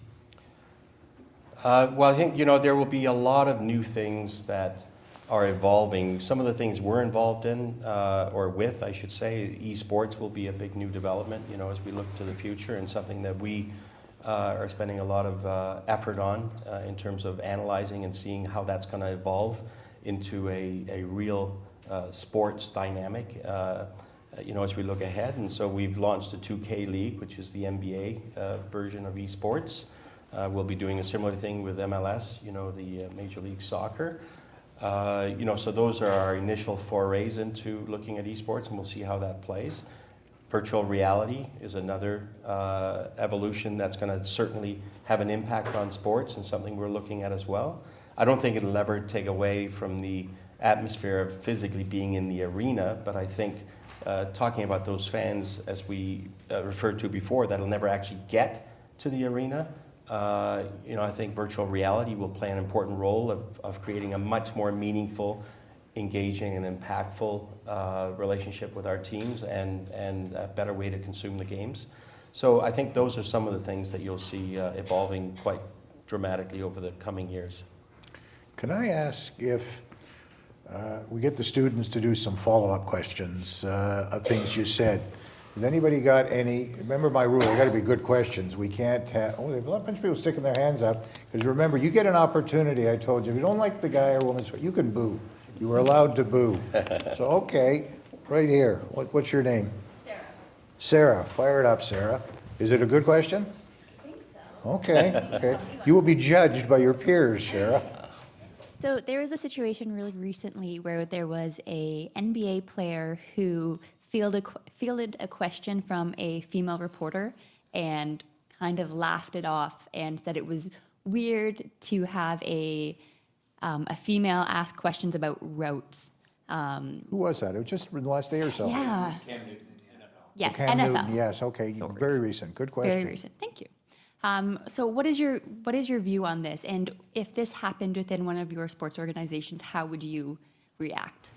Well, I think, there will be a lot of new things that are evolving. Some of the things we're involved in, or with, I should say, esports will be a big new development, as we look to the future, and something that we are spending a lot of effort on in terms of analyzing and seeing how that's going to evolve into a real sports dynamic, as we look ahead. And so we've launched a 2K League, which is the NBA version of esports. We'll be doing a similar thing with MLS, the Major League Soccer. So those are our initial forays into looking at esports, and we'll see how that plays. Virtual reality is another evolution that's going to certainly have an impact on sports and something we're looking at as well. I don't think it'll ever take away from the atmosphere of physically being in the arena, but I think talking about those fans, as we referred to before, that'll never actually get to the arena. I think virtual reality will play an important role of creating a much more meaningful, engaging, and impactful relationship with our teams and a better way to consume the games. So I think those are some of the things that you'll see evolving quite dramatically over the coming years. Can I ask if we get the students to do some follow-up questions of things you said? Has anybody got any, remember my rule, got to be good questions. We can't have, there's a bunch of people sticking their hands up. Because remember, you get an opportunity, I told you, if you don't like the guy or woman, you can boo. You were allowed to boo. So, okay, right here. What's your name? Sarah. Sarah, fire it up, Sarah. Is it a good question? I think so. Okay. You will be judged by your peers, Sarah. So there was a situation really recently where there was a NBA player who fielded a question from a female reporter and kind of laughed it off and said it was weird to have a female ask questions about routes. Who was that? It was just in the last day or so. Yeah. Cam Newton, NFL. Yes, Cam NFL. Newton, yes, okay, very recent. Good question. Very recent. Thank you. So what is your view on this? And if this happened within one of your sports organizations, how would you react?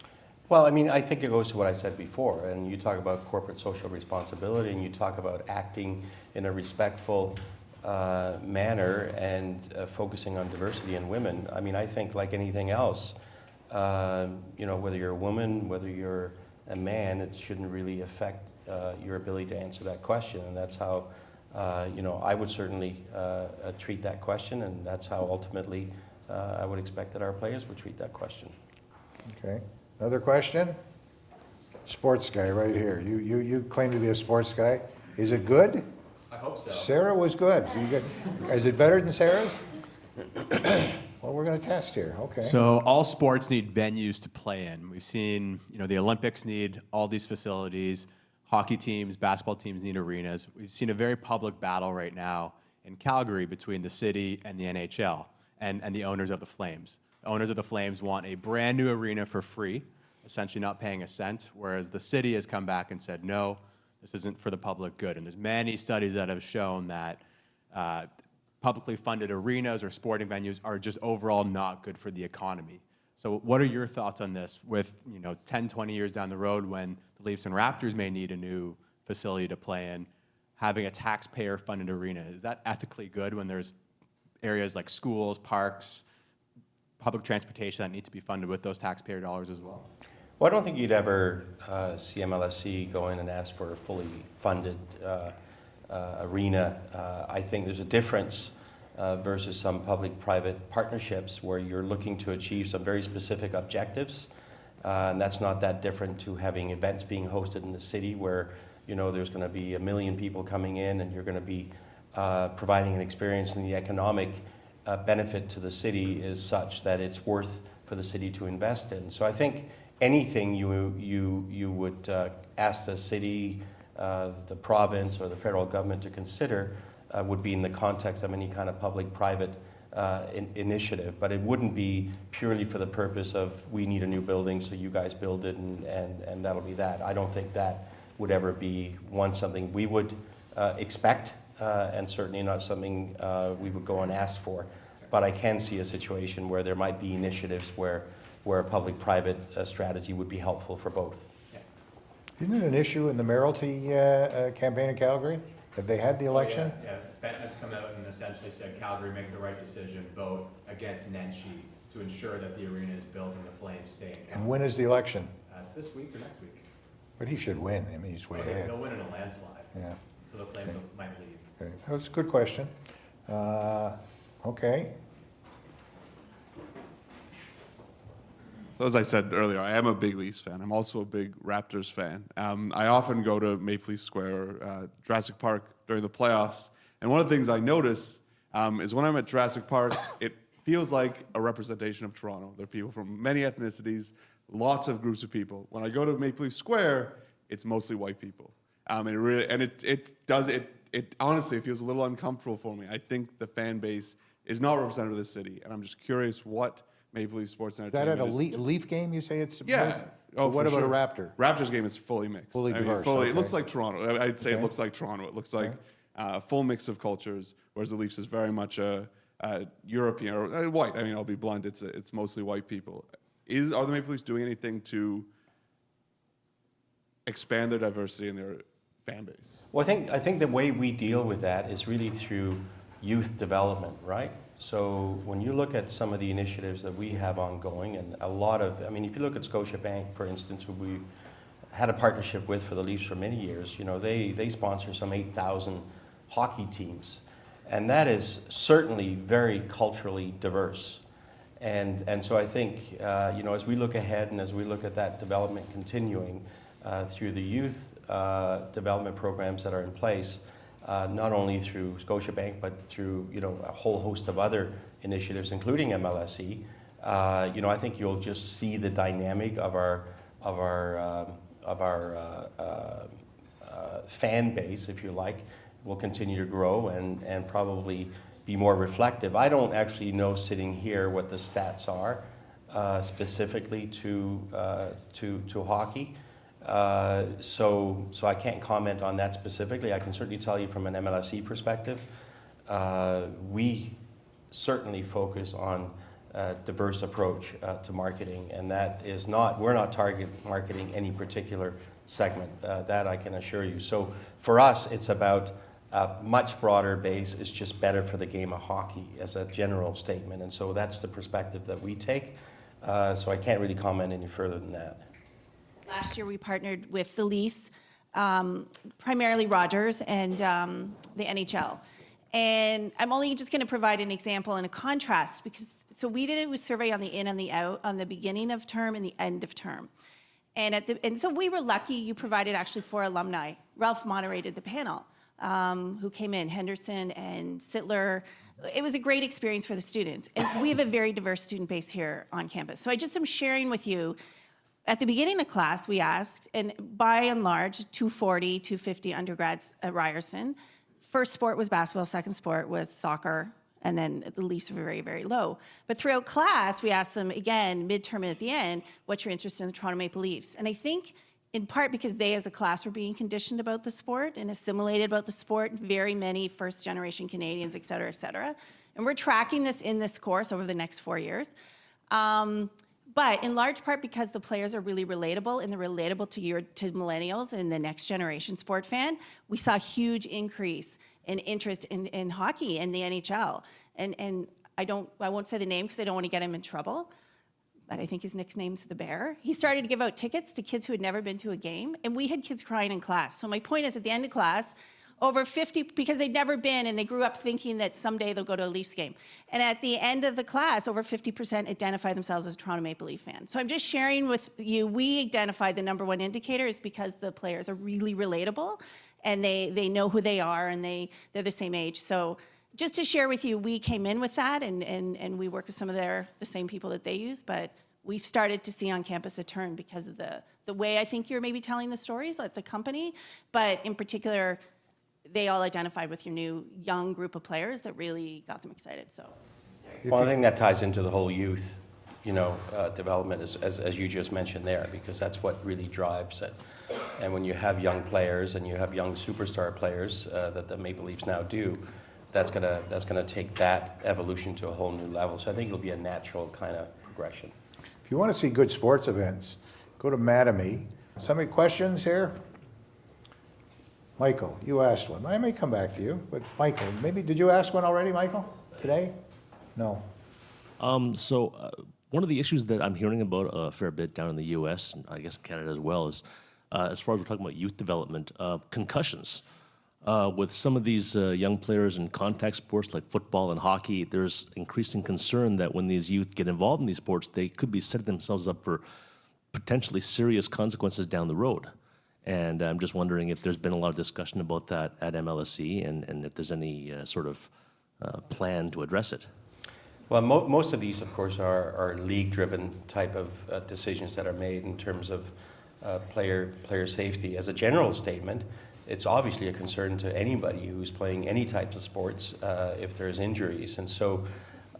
Well, I think it goes to what I said before, and you talk about corporate social responsibility, and you talk about acting in a respectful manner and focusing on diversity in women. I think like anything else, whether you're a woman, whether you're a man, it shouldn't really affect your ability to answer that question, and that's how I would certainly treat that question, and that's how ultimately I would expect that our players would treat that question. Okay. Another question? Sports guy right here. You claim to be a sports guy. Is it good? I hope so. Sarah was good. Is it better than Sarah's? Well, we're going to test here. Okay. So all sports need venues to play in. We've seen, the Olympics need all these facilities. Hockey teams, basketball teams need arenas. We've seen a very public battle right now in Calgary between the city and the NHL and the owners of the Flames. The owners of the Flames want a brand new arena for free, essentially not paying a cent, whereas the city has come back and said, no, this isn't for the public good. And there's many studies that have shown that publicly funded arenas or sporting venues are just overall not good for the economy. So what are your thoughts on this with 10, 20 years down the road when the Leafs and Raptors may need a new facility to play in, having a taxpayer-funded arena? Is that ethically good when there's areas like schools, parks, public transportation that need to be funded with those taxpayer dollars as well? Well, I don't think you'd ever see MLSC go in and ask for a fully funded arena. I think there's a difference versus some public-private partnerships where you're looking to achieve some very specific objectives. And that's not that different to having events being hosted in the city where there's going to be 1 million people coming in and you're going to be providing an experience, and the economic benefit to the city is such that it's worth for the city to invest in. So I think anything you would ask the city, the province, or the federal government to consider would be in the context of any kind of public-private initiative, but it wouldn't be purely for the purpose of we need a new building, so you guys build it and that'll be that. I don't think that would ever be something we would expect, and certainly not something we would go and ask for. But I can see a situation where there might be initiatives where a public-private strategy would be helpful for both. Isn't it an issue in the mayoralty campaign in Calgary? Have they had the election? Yeah, Benton has come out and essentially said Calgary make the right decision, vote against Nenshi to ensure that the arena is built and the Flames stay. And when is the election? It's this week or next week. But he should win. I mean, he's way ahead. They'll win in a landslide. Yeah. So the Flames might leave. Okay. That was a good question. Okay. So as I said earlier, I am a big Leafs fan. I'm also a big Raptors fan. I often go to Maple Leaf Square or Jurassic Park during the playoffs. And one of the things I notice is when I'm at Jurassic Park, it feels like a representation of Toronto. There are people from many ethnicities, lots of groups of people. When I go to Maple Leaf Square, it's mostly white people. It honestly feels a little uncomfortable for me. I think the fan base is not representative of the city. And I'm just curious what Maple Leaf Sports Is Entertainment that at a Leaf game, you say it's? Yeah. Oh, what for about sure. a Raptor? Raptors game is fully mixed. Fully diverse, okay. It looks like Toronto. I'd say Okay. it looks like Toronto. It looks like a full mix of cultures, whereas the Leafs is very much a European or white. I mean, I'll be blunt. It's mostly white people. Are the Maple Leafs doing anything to expand their diversity in their fan base? Well, I think the way we deal with that is really through youth development, right? So when you look at some of the initiatives that we have ongoing, and a lot of, I mean, if you look at Scotiabank, for instance, who we had a partnership with for the Leafs for many years, you know, they sponsor some 8,000 hockey teams. And that is certainly very culturally diverse. And so I think, you know, as we look ahead and as we look at that development continuing through the youth development programs that are in place, not only through Scotiabank, but through, you know, a whole host of other initiatives, including MLSE, you know, I think you'll just see the dynamic of our fan base, if you like, will continue to grow and probably be more reflective. I don't actually know sitting here what the stats are specifically to hockey. So I can't comment on that specifically. I can certainly tell you from an MLSE perspective, we certainly focus on a diverse approach to marketing, and that is not, we're not target marketing any particular segment, that I can assure you. So for us, it's about a much broader base. It's just better for the game of hockey as a general statement, and so that's the perspective that we take. So I can't really comment any further than that. Last year, we partnered with the Leafs, primarily Rogers, and the NHL. And I'm only just going to provide an example and a contrast, because so we did a survey on the in and the out, on the beginning of term and the end of term. And so we were lucky. You provided actually 4 alumni. Ralph moderated the panel, who came in, Henderson and Sittler. It was a great experience for the students. And we have a very diverse student base here on campus. So I just am sharing with you, at the beginning of class, we asked, and by and large, 240, 250 undergrads at Ryerson. First sport was basketball, second sport was soccer, and then the Leafs were very, very low. But throughout class, we asked them, again, midterm and at the end, what's your interest in the Toronto Maple Leafs? And I think in part because they as a class were being conditioned about the sport and assimilated about the sport, very many first-generation Canadians, et cetera, et cetera. And we're tracking this in this course over the next 4 years. But in large part because the players are really relatable, and they're relatable to millennials and the next generation sport fan, we saw a huge increase in interest in hockey and the NHL. And I won't say the name because I don't want to get him in trouble, but I think his nickname's the Bear. He started to give out tickets to kids who had never been to a game, and we had kids crying in class. So my point is, at the end of class, over 50, because they'd never been and they grew up thinking that someday they'll go to a Leafs game. And at the end of the class, over 50% identify themselves as a Toronto Maple Leaf fan. So I'm just sharing with you, we identified the number one indicator is because the players are really relatable and they know who they are and they're the same age. So just to share with you, we came in with that and we work with some of the same people that they use, but we've started to see on campus a turn because of the way I think you're maybe telling the stories at the company, but in particular, they all identified with your new young group of players that really got them excited. So, Well, I think that ties into the whole youth, development as you just mentioned there, because that's what really drives it. And when you have young players and you have young superstar players that the Maple Leafs now do, that's gonna take that evolution to a whole new level. So I think it'll be a natural kind of progression. If you want to see good sports events, go to Mattamy. Somebody questions here? Michael, you asked one. I may come back to you, but Michael, maybe, did you ask one already, Michael? Today? No. One of the issues that I'm hearing about a fair bit down in the U.S., and I guess in Canada as well, is as far as we're talking about youth development, concussions. With some of these young players in contact sports like football and hockey, there's increasing concern that when these youth get involved in these sports, they could be setting themselves up for potentially serious consequences down the road. And I'm just wondering if there's been a lot of discussion about that at MLSE and if there's any sort of plan to address it. Well, most of these, of course, are league-driven type of decisions that are made in terms of player safety. As a general statement, it's obviously a concern to anybody who's playing any types of sports if there's injuries. And so,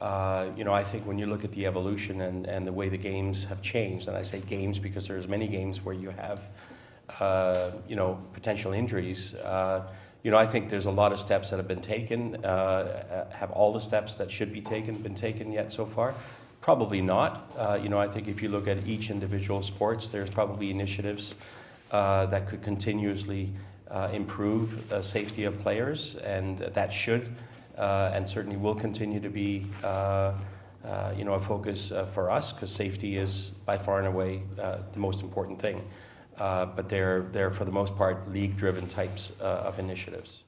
I think when you look at the evolution and the way the games have changed, and I say games because there's many games where you have potential injuries. I think there's a lot of steps that have been taken. Have all the steps that should be taken been taken yet so far? Probably not. I think if you look at each individual sports, there's probably initiatives that could continuously improve safety of players, and that should and certainly will continue to be a focus for us, because safety is by far and away the most important thing. But they're for the most part league-driven types of initiatives.